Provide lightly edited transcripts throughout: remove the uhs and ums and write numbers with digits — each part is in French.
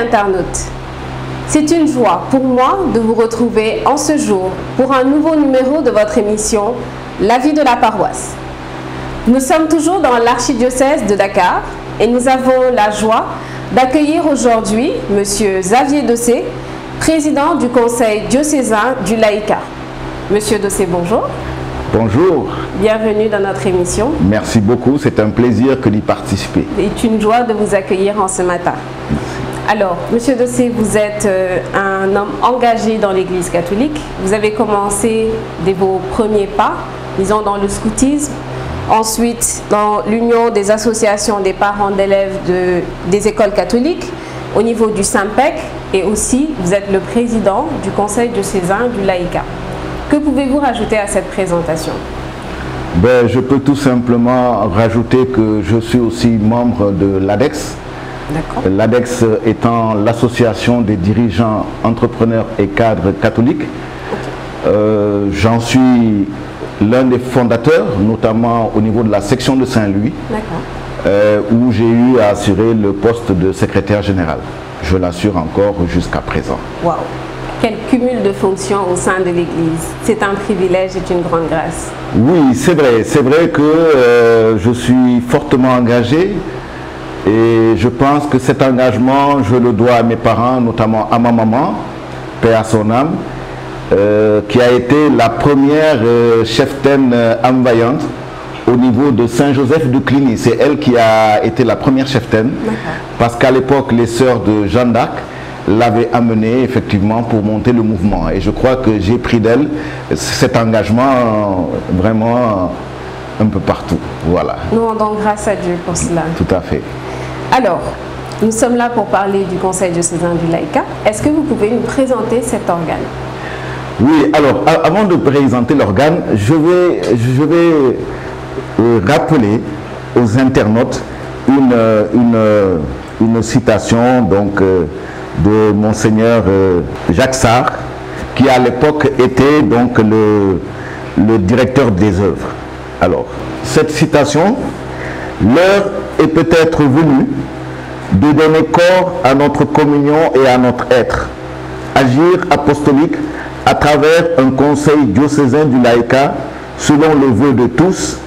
internautes, c'est une joie pour moi de vous retrouver en ce jour pour un nouveau numéro de votre émission La vie de la paroisse. Nous sommes toujours dans l'archidiocèse de Dakar et nous avons la joie d'accueillir aujourd'hui M. Xavier Dossé, président du conseil diocésain du laïcat. Monsieur Dossé, bonjour. Bonjour. Bienvenue dans notre émission. Merci beaucoup, c'est un plaisir que d'y participer. C'est une joie de vous accueillir en ce matin. Merci. Alors, Monsieur Dossé, vous êtes un homme engagé dans l'Église catholique. Vous avez commencé dès vos premiers pas, disons dans le scoutisme, ensuite dans l'union des associations des parents d'élèves des écoles catholiques, au niveau du SYMPEC, et aussi vous êtes le président du conseil diocésain du laïcat. Que pouvez-vous rajouter à cette présentation? Je peux tout simplement rajouter que je suis aussi membre de l'ADEX. L'ADEX étant l'association des dirigeants, entrepreneurs et cadres catholiques. J'en suis l'un des fondateurs, notamment au niveau de la section de Saint-Louis, où j'ai eu à assurer le poste de secrétaire général. Je l'assure encore jusqu'à présent. Wow. Quel cumul de fonctions au sein de l'Église. C'est un privilège et une grande grâce. Oui, c'est vrai que je suis fortement engagé et je pense que cet engagement, je le dois à mes parents, notamment à ma maman, paix à son âme, qui a été la première cheftaine âme-vaillante au niveau de Saint-Joseph de Cluny. C'est elle qui a été la première cheftaine, parce qu'à l'époque, les sœurs de Jeanne d'Arc l'avait amené effectivement pour monter le mouvement, et je crois que j'ai pris d'elle cet engagement vraiment un peu partout. Voilà. Nous rendons grâce à Dieu pour cela. Tout à fait. Alors, nous sommes là pour parler du conseil diocésain du laïcat. Est-ce que vous pouvez nous présenter cet organe? Oui, alors avant de présenter l'organe, je vais rappeler aux internautes une citation donc de Monseigneur Jacques Sarre, qui à l'époque était donc le directeur des œuvres. Alors, cette citation: l'heure est peut-être venue de donner corps à notre communion et à notre être, agir apostolique à travers un conseil diocésain du laïcat selon le vœu de tous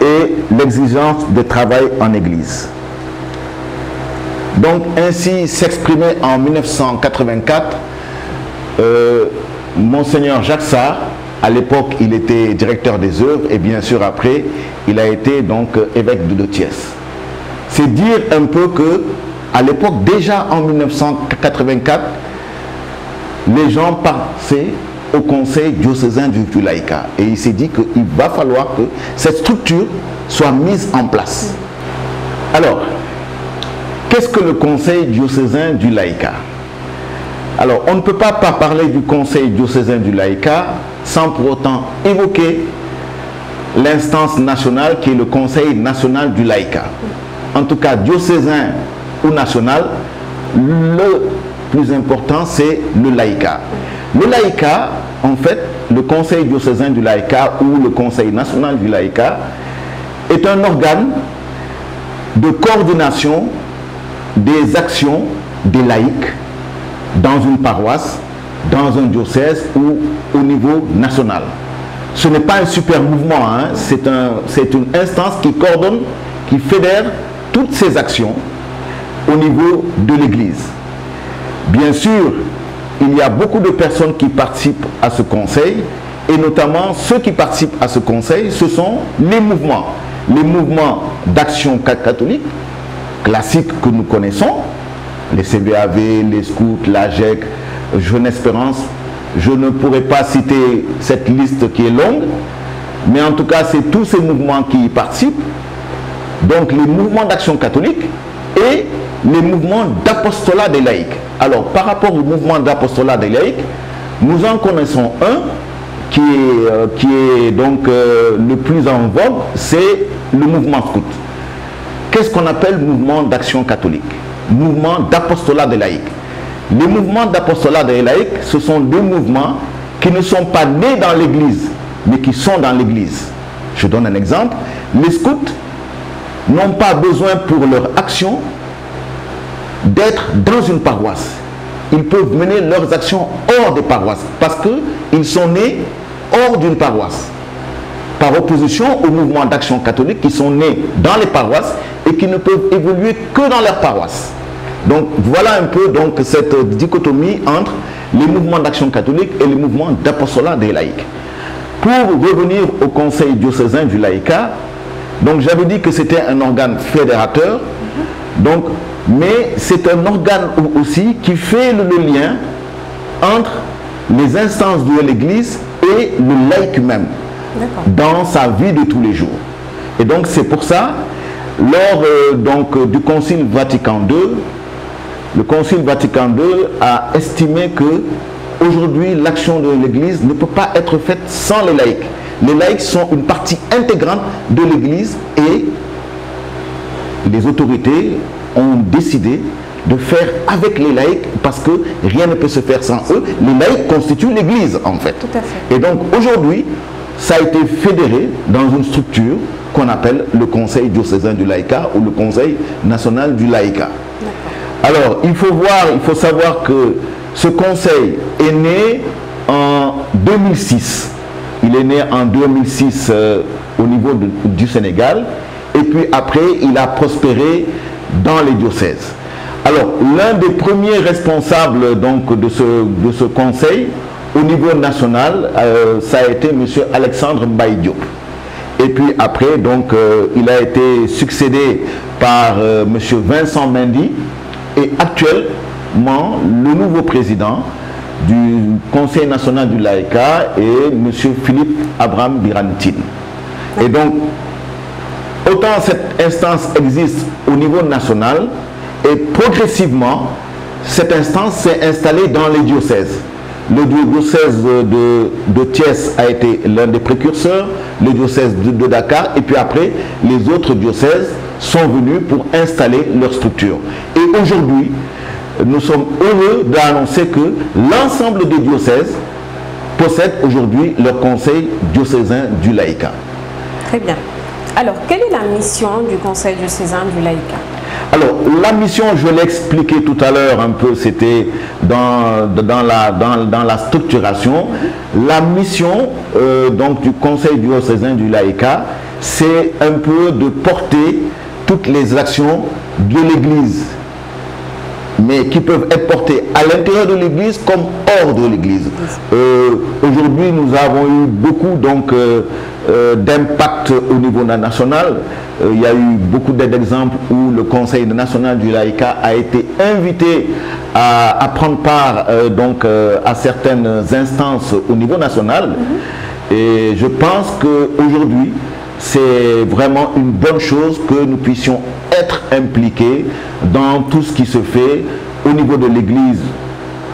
et l'exigence de travail en Église. Donc ainsi s'exprimait en 1984 Monseigneur Jacques Sarre. À l'époque, il était directeur des œuvres et bien sûr après, il a été donc évêque de Thiès. C'est dire un peu que à l'époque, déjà en 1984, les gens passaient au conseil diocésain du laïcat. Et il s'est dit qu'il va falloir que cette structure soit mise en place. Alors, qu'est-ce que le conseil diocésain du laïcat? Alors, on ne peut pas parler du conseil diocésain du laïcat sans pour autant évoquer l'instance nationale qui est le conseil national du laïcat. En tout cas, diocésain ou national, le plus important, c'est le laïcat. Le laïcat, en fait, le conseil diocésain du laïcat ou le conseil national du laïcat est un organe de coordination des actions des laïcs dans une paroisse, dans un diocèse ou au niveau national. Ce n'est pas un super mouvement, hein, c'est une instance qui coordonne, qui fédère toutes ces actions au niveau de l'Église. Bien sûr, il y a beaucoup de personnes qui participent à ce conseil, et notamment ceux qui participent à ce conseil, ce sont les mouvements d'action catholique classiques que nous connaissons, les CVAV, les scouts, l'AGEC, Jeune Espérance. Je ne pourrais pas citer cette liste qui est longue, mais en tout cas, c'est tous ces mouvements qui y participent. Donc, les mouvements d'action catholique et les mouvements d'apostolat des laïcs. Alors, par rapport au mouvement d'apostolat des laïcs, nous en connaissons un qui est donc le plus en vogue, c'est le mouvement scout. Qu'est-ce qu'on appelle mouvement d'action catholique? Mouvement d'apostolat des laïcs. Les mouvements d'apostolat des laïcs, ce sont deux mouvements qui ne sont pas nés dans l'Église, mais qui sont dans l'Église. Je donne un exemple. Les scouts n'ont pas besoin pour leur action d'être dans une paroisse. Ils peuvent mener leurs actions hors des paroisses parce qu'ils sont nés hors d'une paroisse. Par opposition au mouvement d'action catholique qui sont nés dans les paroisses et qui ne peuvent évoluer que dans leur paroisse. Donc voilà un peu donc cette dichotomie entre les mouvements d'action catholique et les mouvements d'apostolat des laïcs. Pour revenir au Conseil diocésain du laïcat, donc j'avais dit que c'était un organe fédérateur, donc, mais c'est un organe aussi qui fait le lien entre les instances de l'Église et le laïc même dans sa vie de tous les jours. Et donc c'est pour ça, lors du Concile Vatican II, le Concile Vatican II a estimé que aujourd'hui l'action de l'Église ne peut pas être faite sans les laïcs. Les laïcs sont une partie intégrante de l'Église et les autorités ont décidé de faire avec les laïcs parce que rien ne peut se faire sans eux. Les laïcs constituent l'Église en fait. Tout à fait. Et donc aujourd'hui, ça a été fédéré dans une structure qu'on appelle le Conseil diocésain du laïcat ou le Conseil national du laïcat. Alors, il faut savoir que ce conseil est né en 2006. Il est né en 2006 au niveau du Sénégal. Et puis après, il a prospéré dans les diocèses. Alors, l'un des premiers responsables donc, de ce conseil, au niveau national, ça a été M. Alexandre Mbaye Diop. Et puis après, donc, il a été succédé par M. Vincent Mendy. Et actuellement, le nouveau président du Conseil national du laïcat est M. Philippe Abraham Birantine. Et donc, autant cette instance existe au niveau national, et progressivement, cette instance s'est installée dans les diocèses. Le diocèse de Thiès a été l'un des précurseurs, le diocèse de Dakar, et puis après, les autres diocèses sont venus pour installer leur structure. Et aujourd'hui, nous sommes heureux d'annoncer que l'ensemble des diocèses possèdent aujourd'hui leur conseil diocésain du laïcat. Très bien. Alors, quelle est la mission du conseil diocésain du laïcat? Alors, la mission, je l'ai expliqué tout à l'heure un peu, c'était dans la structuration. La mission donc, du conseil diocésain du laïcat, c'est un peu de porter toutes les actions de l'Église, mais qui peuvent être portées à l'intérieur de l'Église comme hors de l'Église. Aujourd'hui, nous avons eu beaucoup d'impact au niveau national. Il y a eu beaucoup d'exemples où le Conseil national du laïcat a été invité à prendre part à certaines instances au niveau national. Et je pense qu'aujourd'hui, c'est vraiment une bonne chose que nous puissions être impliqués dans tout ce qui se fait au niveau de l'Église,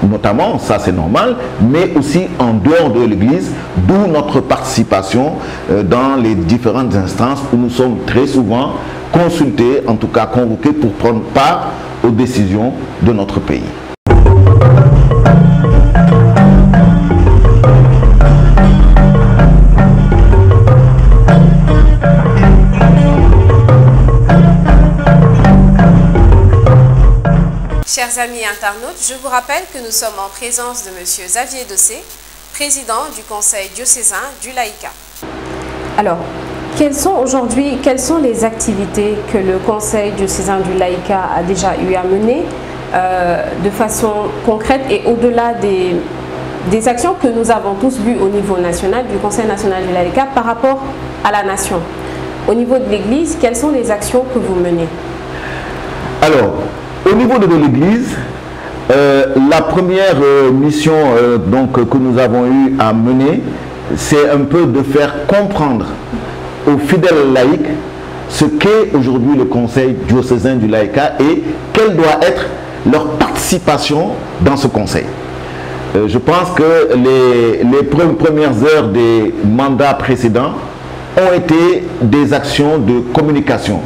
notamment, ça c'est normal, mais aussi en dehors de l'Église, d'où notre participation dans les différentes instances où nous sommes très souvent consultés, en tout cas convoqués pour prendre part aux décisions de notre pays. Chers amis internautes, je vous rappelle que nous sommes en présence de M. Xavier Dossé, président du Conseil diocésain du laïcat. Alors, quelles sont les activités que le Conseil diocésain du laïcat a déjà eu à mener de façon concrète et au-delà des actions que nous avons tous vues au niveau national du Conseil national du laïcat par rapport à la nation? Au niveau de l'Église, quelles sont les actions que vous menez? Alors, au niveau de l'Église, la première mission que nous avons eu à mener, c'est un peu de faire comprendre aux fidèles laïcs ce qu'est aujourd'hui le Conseil diocésain du laïcat et quelle doit être leur participation dans ce conseil. Je pense que les premières heures des mandats précédents ont été des actions de communication.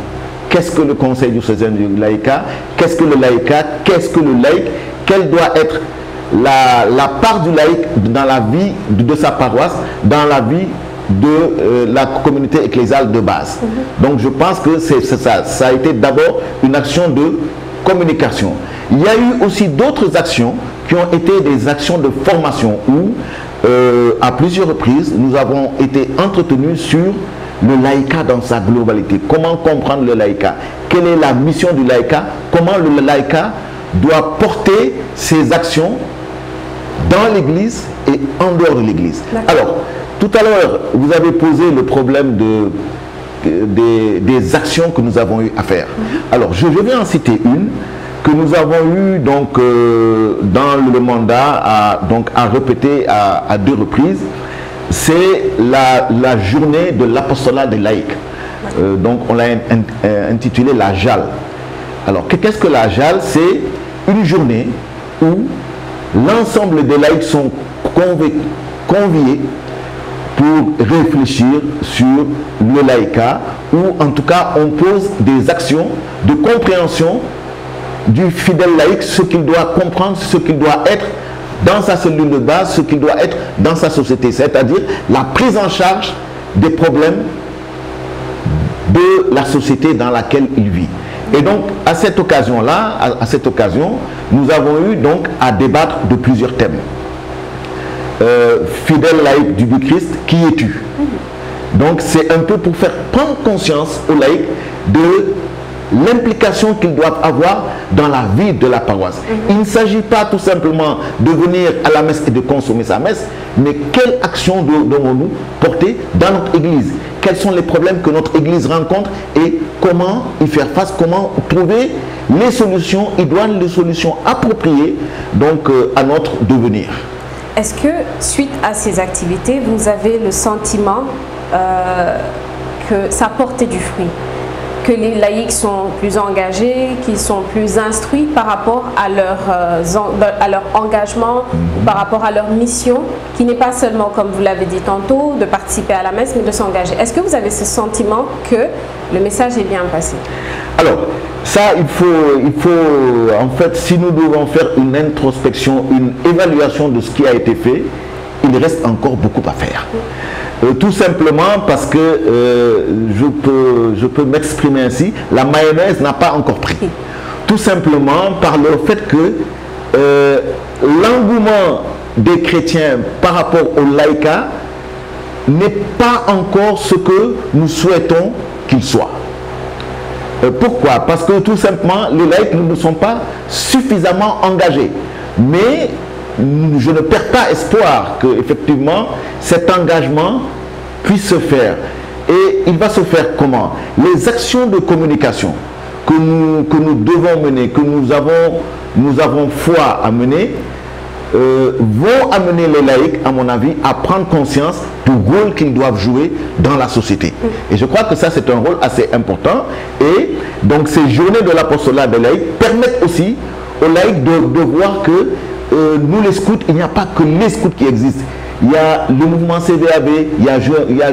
Qu'est-ce que le Conseil diocésain du laïcat? Qu'est-ce que le laïcat? Qu'est-ce que le laïc? Quelle doit être la part du laïc dans la vie de sa paroisse, dans la vie de la communauté ecclésiale de base? Donc je pense que c'est ça. Ça a été d'abord une action de communication. Il y a eu aussi d'autres actions qui ont été des actions de formation où, à plusieurs reprises, nous avons été entretenus sur le laïcat dans sa globalité. Comment comprendre le laïcat? Quelle est la mission du laïcat? Comment le laïcat doit porter ses actions dans l'Église et en dehors de l'Église. Alors, tout à l'heure, vous avez posé le problème des actions que nous avons eu à faire. Alors, je vais en citer une que nous avons eu donc, dans le mandat à répéter à 2 reprises. C'est la journée de l'apostolat des laïcs. Donc, on l'a intitulé la JAL. Alors, qu'est-ce que la JAL? C'est une journée où l'ensemble des laïcs sont conviés pour réfléchir sur le laïcat, ou en tout cas on pose des actions de compréhension du fidèle laïc, ce qu'il doit comprendre, ce qu'il doit être dans sa cellule de base, ce qu'il doit être dans sa société, c'est-à-dire la prise en charge des problèmes de la société dans laquelle il vit. Et donc, à cette occasion-là, nous avons eu donc à débattre de plusieurs thèmes. Fidèle laïc du Christ, qui es-tu? Donc, c'est un peu pour faire prendre conscience aux laïcs de l'implication qu'ils doivent avoir dans la vie de la paroisse. Il ne s'agit pas tout simplement de venir à la messe et de consommer sa messe, mais quelle action devons-nous porter dans notre Église? Quels sont les problèmes que notre Église rencontre et comment y faire face, comment trouver les solutions idoines, les solutions appropriées donc, à notre devenir. Est-ce que, suite à ces activités, vous avez le sentiment que ça portait du fruit? Que les laïcs sont plus engagés, qu'ils sont plus instruits par rapport à leur engagement, par rapport à leur mission, qui n'est pas seulement, comme vous l'avez dit tantôt, de participer à la messe, mais de s'engager. Est-ce que vous avez ce sentiment que le message est bien passé? Alors, ça, il faut, en fait, si nous devons faire une introspection, une évaluation de ce qui a été fait, il reste encore beaucoup à faire. Tout simplement parce que je peux m'exprimer ainsi, la mayonnaise n'a pas encore pris. Tout simplement par le fait que l'engouement des chrétiens par rapport au laïcat n'est pas encore ce que nous souhaitons qu'il soit. Pourquoi? Parce que tout simplement, les laïcs ne sont pas suffisamment engagés. Mais je ne perds pas espoir que effectivement cet engagement puisse se faire. Et il va se faire comment? Les actions de communication que nous devons mener, que nous avons foi à mener, vont amener les laïcs, à mon avis, à prendre conscience du rôle qu'ils doivent jouer dans la société. Et je crois que ça, c'est un rôle assez important. Et donc, ces journées de l'apostolat des laïcs permettent aussi aux laïcs de voir que nous, les scouts, il n'y a pas que les scouts qui existent. Il y a le mouvement CVAB, il y a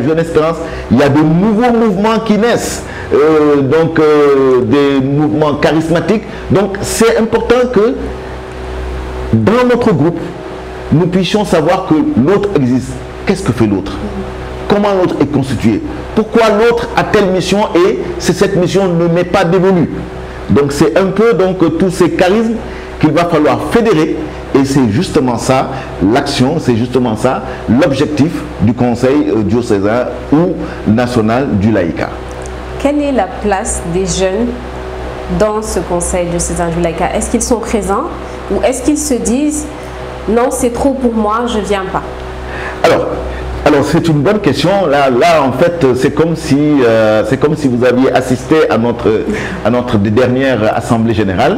Jeune Espérance, il y a de nouveaux mouvements qui naissent, des mouvements charismatiques. Donc, c'est important que dans notre groupe, nous puissions savoir que l'autre existe. Qu'est-ce que fait l'autre? Comment l'autre est constitué? Pourquoi l'autre a telle mission et cette mission ne m'est pas dévolue? Donc c'est un peu tous ces charismes qu'il va falloir fédérer, et c'est justement ça l'action, c'est justement ça l'objectif du Conseil diocésain ou national du laïcat. Quelle est la place des jeunes dans ce Conseil diocésain du laïcat? Est-ce qu'ils sont présents ou est-ce qu'ils se disent non, c'est trop pour moi, je ne viens pas? Alors c'est une bonne question. Là en fait, c'est comme si vous aviez assisté à notre dernière assemblée générale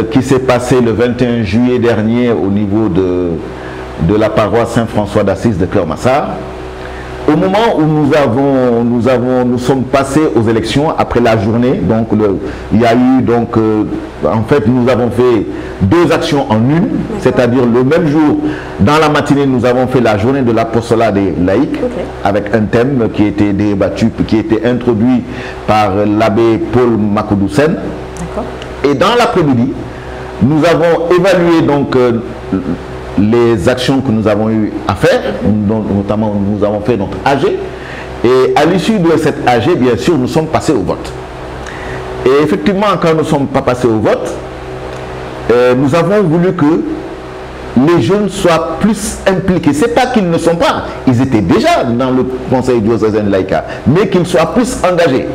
qui s'est passée le 21 juillet dernier au niveau de la paroisse Saint-François d'Assise de Cœur-Massard. Au moment où nous sommes passés aux élections après la journée, donc il y a eu en fait nous avons fait 2 actions en une, c'est-à-dire le même jour, dans la matinée, nous avons fait la journée de l'apostolat des laïcs avec un thème qui était débattu, qui était introduit par l'abbé Paul Makoudoussen. Et dans l'après-midi, nous avons évalué les actions que nous avons eu à faire, notamment nous avons fait notre AG, et à l'issue de cette AG, bien sûr, nous sommes passés au vote. Et effectivement, quand nous ne sommes pas passés au vote, nous avons voulu que les jeunes soient plus impliqués. Ce n'est pas qu'ils ne sont pas, ils étaient déjà dans le conseil diocésain laïcal, mais qu'ils soient plus engagés.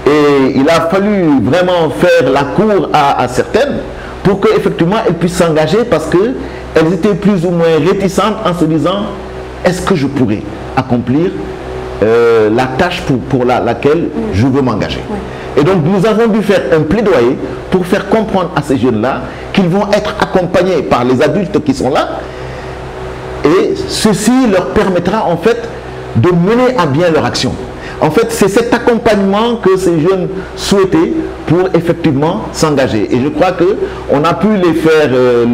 Et il a fallu vraiment faire la cour à certaines pour qu'effectivement elles puissent s'engager, parce qu'elles étaient plus ou moins réticentes en se disant, est-ce que je pourrais accomplir la tâche pour laquelle je veux m'engager. Et donc nous avons dû faire un plaidoyer pour faire comprendre à ces jeunes-là qu'ils vont être accompagnés par les adultes qui sont là, et ceci leur permettra en fait de mener à bien leur action. En fait, c'est cet accompagnement que ces jeunes souhaitaient pour effectivement s'engager. Et je crois qu'on a pu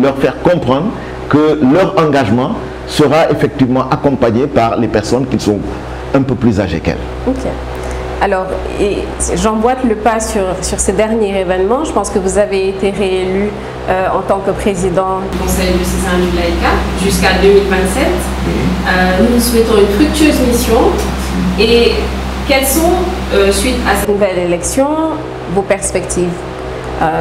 leur faire comprendre que leur engagement sera effectivement accompagné par les personnes qui sont un peu plus âgées qu'elles. Ok. Alors, j'emboîte le pas sur ces derniers événements. Je pense que vous avez été réélu en tant que président du Conseil diocésain du laïcat jusqu'à 2027. Nous vous souhaitons une fructueuse mission. Et quelles sont, suite à cette nouvelle élection, vos perspectives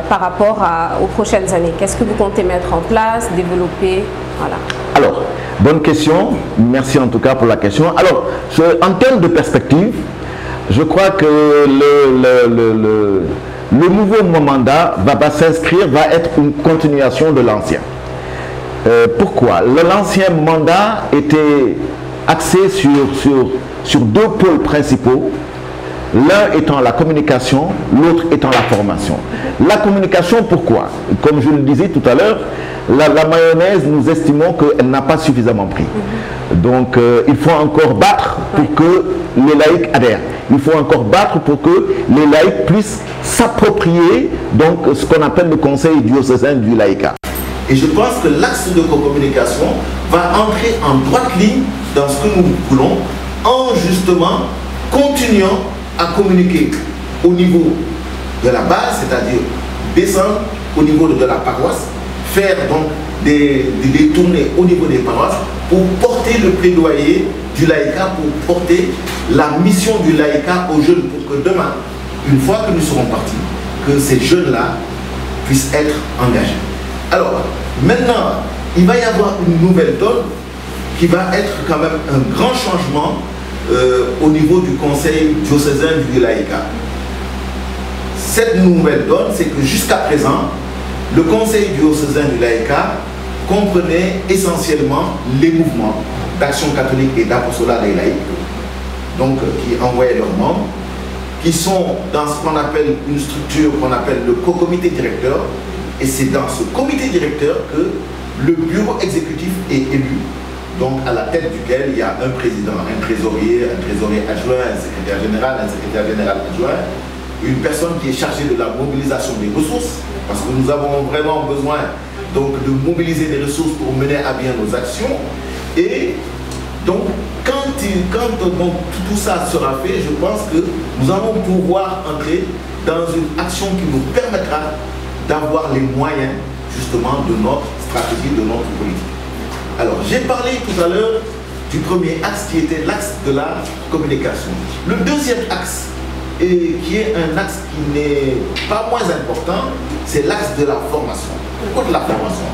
par rapport aux prochaines années? Qu'est-ce que vous comptez mettre en place, développer? Voilà. Alors, bonne question. Merci en tout cas pour la question. Alors, en termes de perspective, je crois que le nouveau mandat va s'inscrire, va être une continuation de l'ancien. Pourquoi? L'ancien mandat était axé sur deux pôles principaux, l'un étant la communication, l'autre étant la formation. La communication, pourquoi? Comme je le disais tout à l'heure, la mayonnaise, nous estimons qu'elle n'a pas suffisamment pris. Donc il faut encore battre pour que les laïcs adhèrent. Il faut encore battre pour que les laïcs puissent s'approprier donc ce qu'on appelle le conseil diocésain du laïcat. Et je pense que l'axe de communication va entrer en droite ligne dans ce que nous voulons, en justement continuant à communiquer au niveau de la base, c'est-à-dire descendre au niveau de la paroisse, faire donc des tournées au niveau des paroisses pour porter le plaidoyer du laïcat, pour porter la mission du laïcat aux jeunes, pour que demain, une fois que nous serons partis, que ces jeunes-là puissent être engagés. Alors, maintenant, il va y avoir une nouvelle donne qui va être quand même un grand changement au niveau du conseil diocésain du laïcat. Cette nouvelle donne, c'est que jusqu'à présent, le conseil diocésain du laïcat comprenait essentiellement les mouvements d'action catholique et d'apostolat des laïcs, donc qui envoyaient leurs membres, qui sont dans ce qu'on appelle une structure qu'on appelle le co-comité directeur, et c'est dans ce comité directeur que le bureau exécutif est élu, donc à la tête duquel il y a un président, un trésorier adjoint, un secrétaire général adjoint, une personne qui est chargée de la mobilisation des ressources, parce que nous avons vraiment besoin donc de mobiliser des ressources pour mener à bien nos actions. Et donc quand tout ça sera fait, je pense que nous allons pouvoir entrer dans une action qui nous permettra d'avoir les moyens justement de notre stratégie, de notre politique. Alors j'ai parlé tout à l'heure du premier axe qui était l'axe de la communication. Le deuxième axe, et qui est un axe qui n'est pas moins important, c'est l'axe de la formation. Pourquoi de la formation?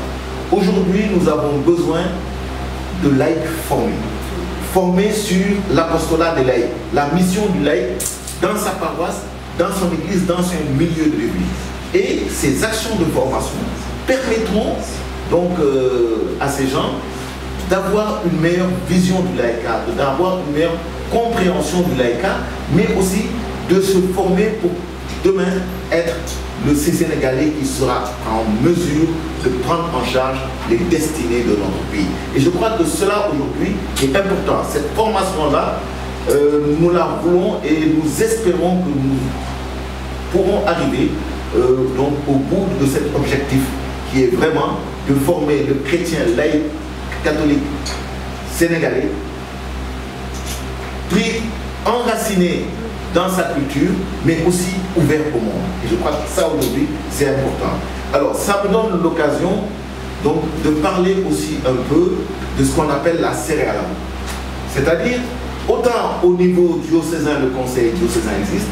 Aujourd'hui, nous avons besoin de laïcs formés sur l'apostolat des laïcs, la mission du laïc dans sa paroisse, dans son église, dans son milieu de l'église. Et ces actions de formation permettront donc à ces gens d'avoir une meilleure vision du laïcat, d'avoir une meilleure compréhension du laïcat, mais aussi de se former pour demain être le Sénégalais qui sera en mesure de prendre en charge les destinées de notre pays. Et je crois que cela aujourd'hui est important. Cette formation-là, nous la voulons et nous espérons que nous pourrons arriver donc au bout de cet objectif qui est vraiment de former le chrétien laïc catholique sénégalais, pris, enraciné dans sa culture, mais aussi ouvert au monde. Et je crois que ça aujourd'hui, c'est important. Alors, ça me donne l'occasion donc de parler aussi un peu de ce qu'on appelle la céréale. C'est-à-dire, autant au niveau diocésain, le conseil diocésain existe,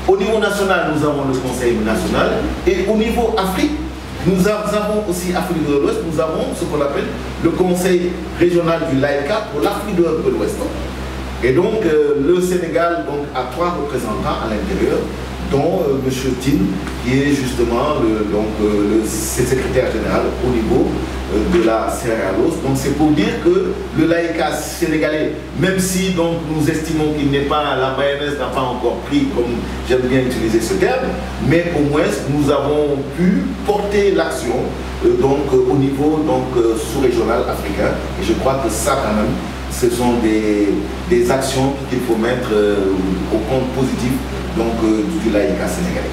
Au niveau national, nous avons le Conseil national. Et au niveau Afrique, nous avons aussi Afrique de l'Ouest, nous avons ce qu'on appelle le Conseil régional du Laïka pour l'Afrique de l'Ouest. Et donc, le Sénégal donc, a 3 représentants à l'intérieur, dont M. Tine, qui est justement le secrétaire général au niveau de la Sierra Leone. Donc c'est pour dire que le laïcat sénégalais, même si donc, nous estimons qu'il n'est pas, la mayonnaise n'a pas encore pris, comme j'aime bien utiliser ce terme, mais au moins nous avons pu porter l'action au niveau sous-régional africain. Et je crois que ça quand même, ce sont des actions qu'il faut mettre au compte positif du laïcat sénégalais.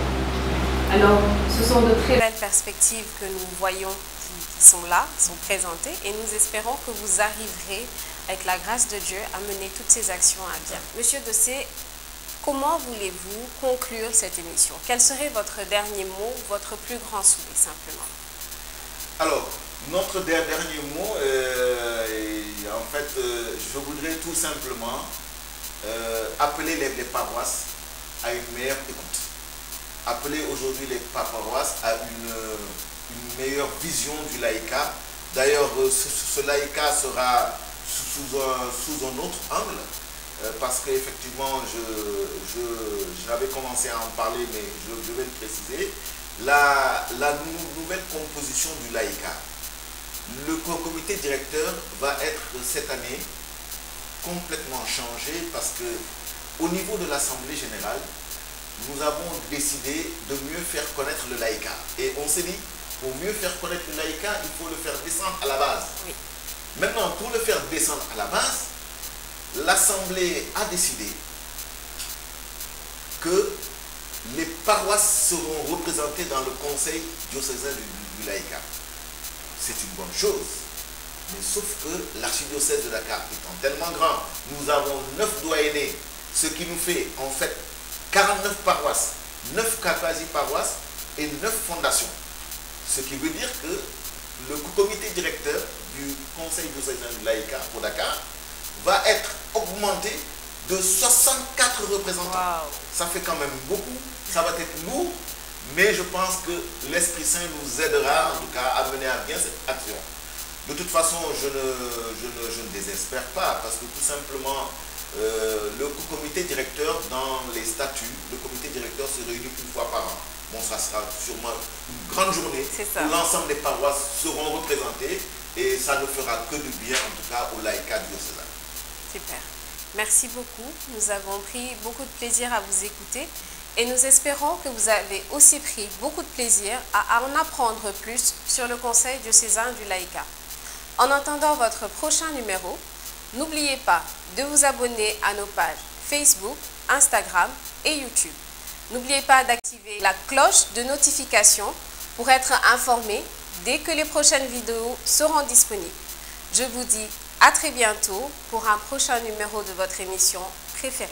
Alors, ce sont de très belles perspectives que nous voyons qui sont là, qui sont présentées, et nous espérons que vous arriverez, avec la grâce de Dieu, à mener toutes ces actions à bien. Monsieur Dossé, comment voulez-vous conclure cette émission? Quel serait votre dernier mot, votre plus grand souhait, simplement? Alors, notre dernier mot, en fait, je voudrais tout simplement appeler les paroisses à une meilleure écoute. Appeler aujourd'hui les paroisses à une meilleure vision du laïcat. D'ailleurs, ce laïcat sera sous un autre angle, parce qu'effectivement, j'avais commencé à en parler, mais je vais le préciser. La nouvelle composition du laïcat. Le comité directeur va être cette année complètement changé, parce que au niveau de l'Assemblée générale, nous avons décidé de mieux faire connaître le laïcat. Et on s'est dit, pour mieux faire connaître le laïcat, il faut le faire descendre à la base. Oui. Maintenant, pour le faire descendre à la base, l'Assemblée a décidé que les paroisses seront représentées dans le conseil diocésain du laïcat. C'est une bonne chose. Mais sauf que l'archidiocèse de Dakar étant tellement grand, nous avons 9 doyennés, ce qui nous fait en fait 49 paroisses, 9 quasi-paroisses et 9 fondations. Ce qui veut dire que le comité directeur du conseil diocésain du laïcat pour Dakar va être augmenté de 64 représentants. Wow. Ça fait quand même beaucoup, ça va être lourd, mais je pense que l'Esprit Saint nous aidera en tout cas à mener à bien cette action. De toute façon, je ne désespère pas, parce que tout simplement, le comité directeur, dans les statuts, le comité directeur se réunit une fois par an. Bon, ça sera sûrement une grande journée où l'ensemble des paroisses seront représentées, et ça ne fera que du bien, en tout cas, au laïcat diocésain. Super. Merci beaucoup. Nous avons pris beaucoup de plaisir à vous écouter, et nous espérons que vous avez aussi pris beaucoup de plaisir à en apprendre plus sur le conseil diocésain du laïcat. En attendant votre prochain numéro, n'oubliez pas de vous abonner à nos pages Facebook, Instagram et YouTube. N'oubliez pas d'activer la cloche de notification pour être informé dès que les prochaines vidéos seront disponibles. Je vous dis à très bientôt pour un prochain numéro de votre émission préférée.